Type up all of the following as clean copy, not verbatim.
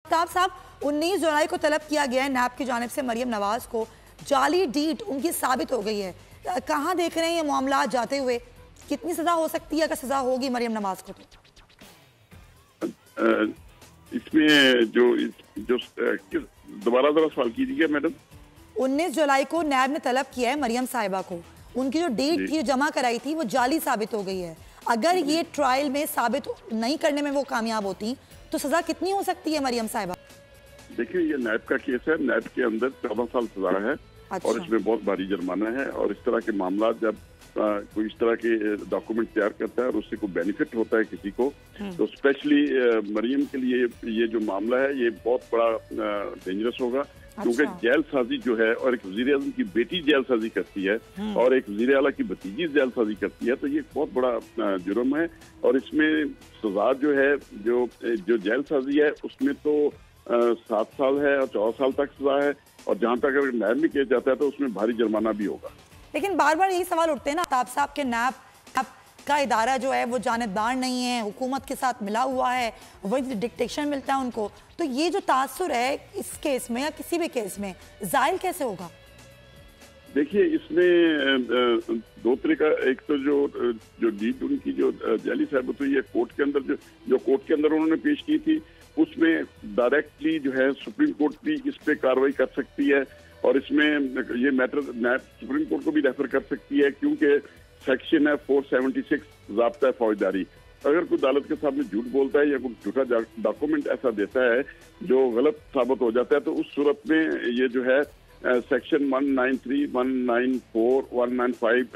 आफ्ताब साहब, 19 जुलाई को तलब किया गया है नैब की जानिब से मरियम नवाज को, जाली डीड उनकी साबित हो गई है। कहाँ देख रहे हैं ये मामला जाते हुए? कितनी सजा हो सकती है अगर सजा होगी मरियम नवाज को? इसमें जो दोबारा जरा सवाल कीजिएगा मैडम। 19 जुलाई को नैब ने तलब किया है मरियम साहिबा को, उनकी जो डेट थी जमा कराई थी वो जाली साबित हो गई है। अगर ये ट्रायल में साबित नहीं करने में वो कामयाब होती तो सजा कितनी हो सकती है मरियम साहिबा? देखिए, ये नैब का केस है, नैब के अंदर 14 साल सजा है। अच्छा। और इसमें बहुत भारी जुर्माना है। और इस तरह के मामला जब कोई इस तरह के डॉक्यूमेंट तैयार करता है और उससे कोई बेनिफिट होता है किसी को, तो स्पेशली मरियम के लिए ये जो मामला है ये बहुत बड़ा डेंजरस होगा। क्योंकि जेल साजी जो है, और एक वज़ीर आज़म की बेटी जेल साजी करती है और एक वज़ीर आला की भतीजी जेल साजी करती है, तो ये बहुत बड़ा जुर्म है। और इसमें सजा जो है, जो जेल साजी है उसमें तो 7 साल है और 14 साल तक सजा है। और जहाँ तक अगर नैब में किया जाता है तो उसमें भारी जुर्माना भी होगा। लेकिन बार बार यही सवाल उठते हैं ना आफ्ताब साहब के नैब का इदारा जो है वो जानिबदार नहीं है, हुकूमत के साथ मिला हुआ है, वही डिक्टेशन मिलता है उनको, तो ये जो तासुर है इस केस में या किसी भी केस में जाहिर कैसे होगा? देखिए, इसमें दो तरीका, एक तो जो डीड उनकी जो जाली साबित हुई है कोर्ट के अंदर, जो कोर्ट के अंदर उन्होंने पेश की थी, उसमें डायरेक्टली जो है सुप्रीम कोर्ट भी इस पे कार्रवाई कर सकती है। और इसमें ये मैटर सुप्रीम कोर्ट को भी रेफर कर सकती है, क्योंकि सेक्शन है 476 ज़ाब्ता फौजदारी। अगर कोई अदालत के सामने झूठ बोलता है या कोई झूठा डॉक्यूमेंट ऐसा देता है जो गलत साबित हो जाता है, तो उस सूरत में ये जो है सेक्शन 193, 194, 195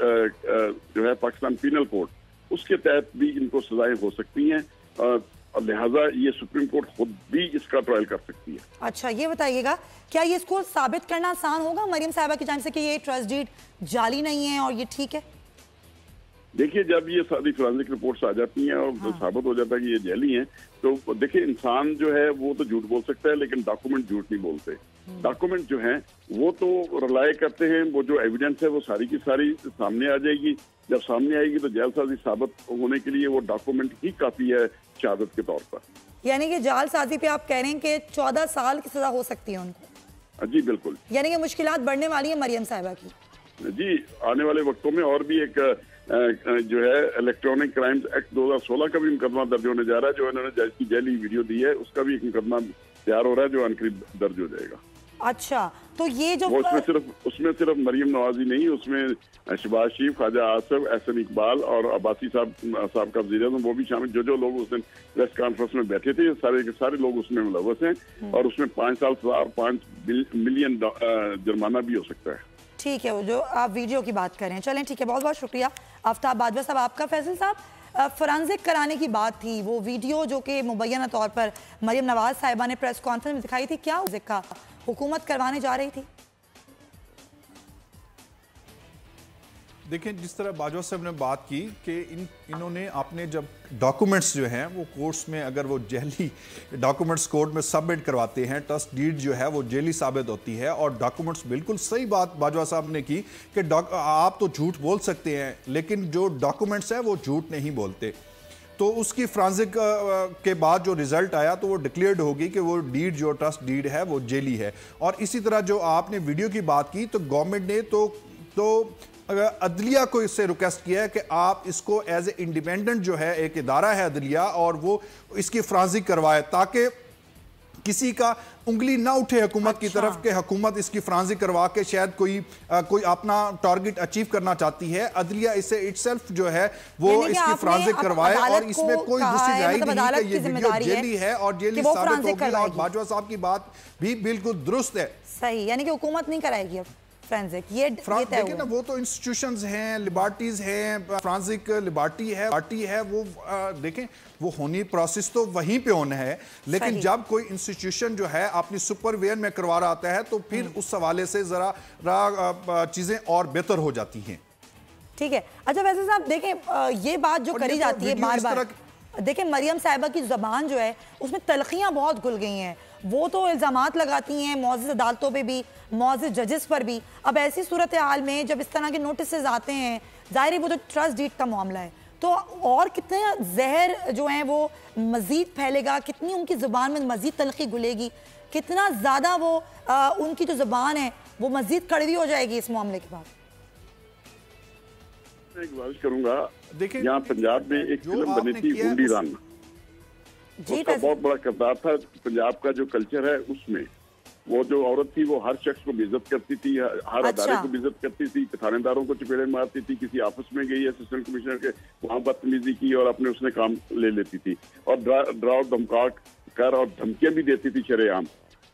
जो है पाकिस्तान पीनल कोड, उसके तहत भी इनको सजाएं हो सकती हैं। और लिहाजा ये सुप्रीम कोर्ट खुद भी इसका ट्रायल कर सकती है। अच्छा, ये बताइएगा, क्या ये इसको साबित करना आसान होगा मरियम साहिबा की जानिब से कि ये ट्रस्ट डीड जाली नहीं है और ये ठीक है? देखिए, जब ये सारी फॉरेंसिक रिपोर्ट्स आ जाती हैं और साबित हो जाता है कि ये जाली हैं, तो देखिए इंसान जो है वो तो झूठ बोल सकता है, लेकिन डॉक्यूमेंट झूठ नहीं बोलते। डॉक्यूमेंट जो हैं वो तो रिलाय करते हैं, वो जो एविडेंस है वो सारी की सारी सामने आ जाएगी। जब सामने आएगी तो जालसाजी साबित होने के लिए वो डॉक्यूमेंट ही काफी है शहादत के तौर पर। यानी कि जालसाजी पे आप कह रहे हैं कि 14 साल की सजा हो सकती है उनको? जी बिल्कुल। यानी कि मुश्किलात बढ़ने वाली है मरियम साहिबा की? जी, आने वाले वक्तों में और भी एक जो है इलेक्ट्रॉनिक क्राइम्स एक्ट 2016 का भी मुकदमा दर्ज होने जा रहा है। जो इन्होंने जाली वीडियो दी है उसका भी एक मुकदमा तैयार हो रहा है जो अनकरीब दर्ज हो जाएगा। अच्छा, तो ये जो उसमें सिर्फ मरियम नवाजी नहीं, उसमें शहबाज शरीफ, ख्वाजा आसिफ, एहसन इकबाल और अब्बासी साहब का वज़ीर आज़म वो भी शामिल। जो लोग उस दिन प्रेस कॉन्फ्रेंस में बैठे थे सारे के सारे लोग उसमें मुलव्वस हैं। और उसमें 5 साल सजा और 5 मिलियन जुर्माना भी हो सकता है। ठीक है, वो जो आप वीडियो की बात कर रहे हैं, चलें ठीक है, बहुत बहुत शुक्रिया आफ्ताब बाजवा साहब आपका। फैसल साहब, फोरेंसिक कराने की बात थी, वो वीडियो जो कि मुबैना तौर पर मरियम नवाज साहिबा ने प्रेस कॉन्फ्रेंस में दिखाई थी, क्या जिक्र हुकूमत करवाने जा रही थी? देखें, जिस तरह बाजवा साहब ने बात की कि इन्होंने आपने जब डॉक्यूमेंट्स जो हैं वो कोर्ट्स में, अगर वो जेली डॉक्यूमेंट्स कोर्ट में सबमिट करवाते हैं, ट्रस्ट डीड जो है वो जेली साबित होती है। और डॉक्यूमेंट्स, बिल्कुल सही बात बाजवा साहब ने की कि आप तो झूठ बोल सकते हैं लेकिन जो डॉक्यूमेंट्स हैं वो झूठ नहीं बोलते। तो उसकी फ्रांसिक के बाद जो रिजल्ट आया तो वो डिक्लेयर्ड होगी कि वो डीड जो ट्रस्ट डीड है वो जेली है। और इसी तरह जो आपने वीडियो की बात की, तो गवर्नमेंट ने तो अदलिया को इससे रिक्वेस्ट किया है कि आप इसको एज ए इंडिपेंडेंट जो है एक इदारा है अदलिया, और वो इसकी फ्रांसिक करवाए ताकि किसी का उंगली ना उठे हुकूमत की तरफ के हुकूमत इसकी फ्रांसिक करवा के शायद कोई अपना टारगेट अचीव करना चाहती है। अदलिया इसे इटसेल्फ जो है वो इसकी फ्रांसिक करवाए और इसमें कोई दूसरी राय नहीं कि ये वीडियो जेली है और जेली साबित होगी। और बाजवा साहब की बात भी बिल्कुल दुरुस्त है, सही, यानी कि हुकूमत नहीं कराएगी अब फ्रांसिक। ये देखिए ना, वो तो इंस्टीट्यूशंस हैं, लिबर्टीज हैं, फ्रांसिक लिबर्टी है वो देखें वो होनी प्रोसेस तो वहीं पे होना है। लेकिन जब कोई इंस्टीट्यूशन जो है अपनी सुपरविजन में करवा रहा आता है तो फिर उस हवाले से जरा चीजें और बेहतर हो जाती हैं। ठीक है, अच्छा वैसे साहब देखें, ये बात जो करी जाती है बार बार, देखें मरियम साहिबा की ज़बान जो है उसमें तलखियाँ बहुत घुल गई हैं। वो तो इल्ज़ामात लगाती हैं मुअज़्ज़ज़ अदालतों पे भी, मुअज़्ज़ज़ जजेस पर भी। अब ऐसी सूरत हाल में जब इस तरह के नोटिस आते हैं, ज़ाहिर है वो तो ट्रस्ट डीड का मामला है, तो और कितने जहर जो है वो मजीद फैलेगा, कितनी उनकी ज़ुबान में मजीद तलखी घुलेगी, कितना ज़्यादा वो उनकी जो ज़ुबान है वो मजीद कड़वी हो जाएगी इस मामले के बाद। मैं गुजारिश करूंगा, देखिए यहाँ पंजाब में एक फिल्म बनी थी गुंडी रान, उसका बहुत बड़ा किरदार था। पंजाब का जो कल्चर है उसमें वो जो औरत थी वो हर शख्स को बेइज्जत करती थी, हर अदारे को बेइज्जत करती थी, थानेदारों को चपेड़े मारती थी, किसी ऑफिस में गई असिस्टेंट कमिश्नर के वहां बदतमीजी की और अपने उसने काम ले लेती थी और डराव धमका कर और धमकियां भी देती थी शरेआम।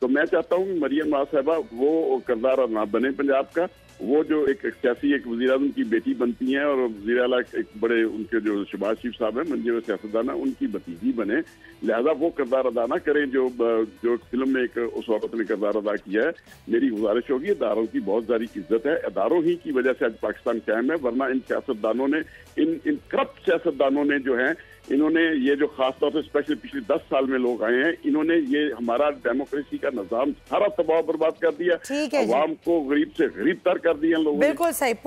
तो मैं चाहता हूँ मरियम नवाज साहिबा वो किरदार ना बने पंजाब का, वो जो एक सियासी एक वज़ीर-ए-आज़म की बेटी बनती हैं और वज़ीर आला एक बड़े उनके जो शहबाज शरीफ साहब हैं मंजे हुए सियासतदान, उनकी भतीजी बने। लिहाजा वो किरदार अदा ना करें जो फिल्म में एक उस औरत ने किरदार अदा किया है। मेरी गुजारिश होगी, इदारों की बहुत सारी इज्जत है, इदारों ही की वजह से आज पाकिस्तान कायम है, वरना इन सियासतदानों ने इन करप्ट सियासतदानों ने जो है इन्होंने ये जो खासतौर से स्पेशली पिछले 10 साल में लोग आए हैं, इन्होंने ये हमारा डेमोक्रेसी का निजाम सारा तबाह बर्बाद कर दिया, अवाम को गरीब से गरीब तर कर दिया लोगों ने। बिल्कुल सही।